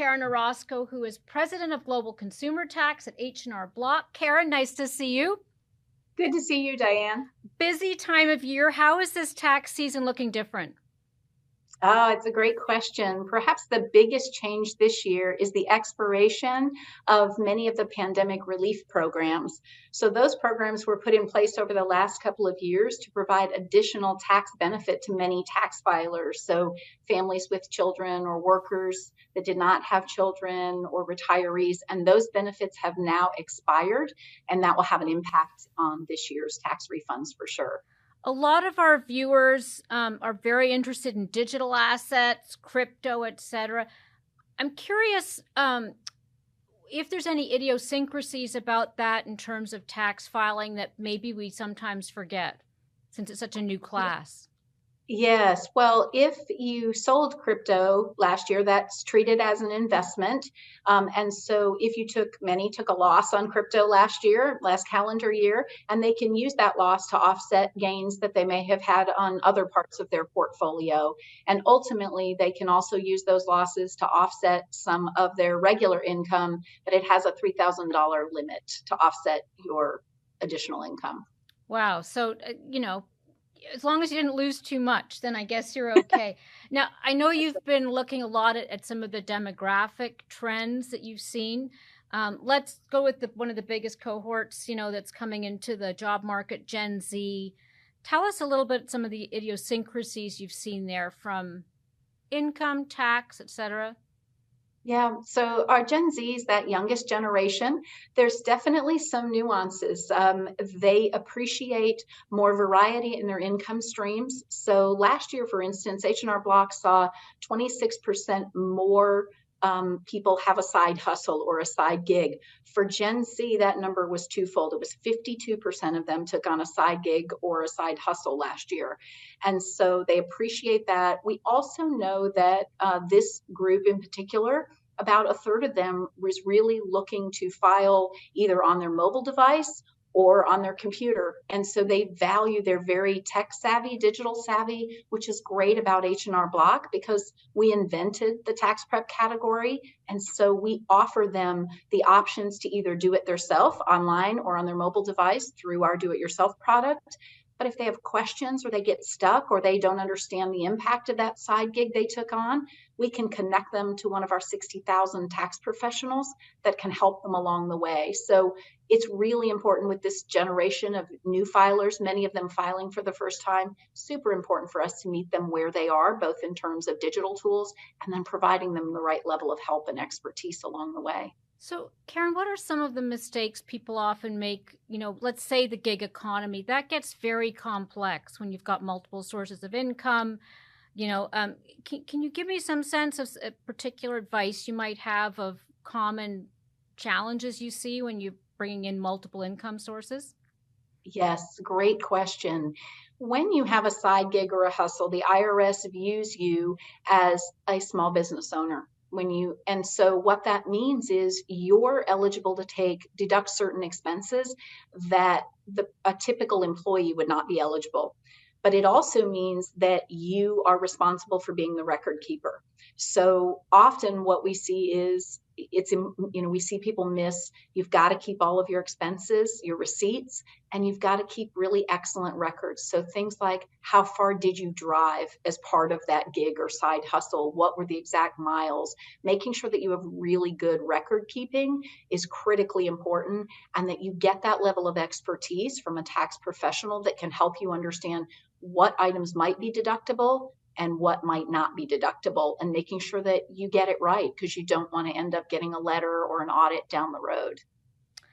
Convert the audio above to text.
Karen Orosco, who is president of Global Consumer Tax at H&R Block. Karen, nice to see you. Good to see you, Diane. Busy time of year. How is this tax season looking different? Oh, it's a great question. Perhaps the biggest change this year is the expiration of many of the pandemic relief programs. So those programs were put in place over the last couple of years to provide additional tax benefit to many tax filers. So families with children or workers that did not have children or retirees, and those benefits have now expired, and that will have an impact on this year's tax refunds for sure. A lot of our viewers are very interested in digital assets, crypto, etc. I'm curious if there's any idiosyncrasies about that in terms of tax filing that maybe we sometimes forget, since it's such a new class. Yes. Well, if you sold crypto last year, that's treated as an investment. And so if you many took a loss on crypto last calendar year, and they can use that loss to offset gains that they may have had on other parts of their portfolio. And ultimately, they can also use those losses to offset some of their regular income, but it has a $3,000 limit to offset your additional income. Wow. So, as long as you didn't lose too much, then I guess you're okay. Now, I know you've been looking a lot at some of the demographic trends that you've seen. Let's go with one of the biggest cohorts, that's coming into the job market, Gen Z. Tell us a little bit some of the idiosyncrasies you've seen there from income, tax, etc. Yeah, so our Gen Zs, that youngest generation, there's definitely some nuances. They appreciate more variety in their income streams. So last year, for instance, H&R Block saw 26% more people have a side hustle or a side gig. For Gen Z, that number was twofold. It was 52% of them took on a side gig or a side hustle last year. And so they appreciate that. We also know that this group in particular, about a third of them was really looking to file either on their mobile device or on their computer. And so they value their very tech savvy, digital savvy, which is great about H&R Block because we invented the tax prep category. And so we offer them the options to either do it themselves online or on their mobile device through our do-it-yourself product. But if they have questions or they get stuck or they don't understand the impact of that side gig they took on, we can connect them to one of our 60,000 tax professionals that can help them along the way. So it's really important with this generation of new filers, many of them filing for the first time, super important for us to meet them where they are, both in terms of digital tools and then providing them the right level of help and expertise along the way. So, Karen, what are some of the mistakes people often make? Let's say the gig economy, that gets very complex when you've got multiple sources of income. Can you give me some sense of particular advice you might have of common challenges you see when you're bringing in multiple income sources? Yes, great question. When you have a side gig or a hustle, the IRS views you as a small business owner. And so what that means is you're eligible to deduct certain expenses that a typical employee would not be eligible. But it also means that you are responsible for being the record keeper. So often what we see is we see people miss, you've got to keep all of your expenses, your receipts, and you've got to keep really excellent records. So things like how far did you drive as part of that gig or side hustle? What were the exact miles? Making sure that you have really good record keeping is critically important, and that you get that level of expertise from a tax professional that can help you understand what items might be deductible and what might not be deductible, and making sure that you get it right because you don't want to end up getting a letter or an audit down the road.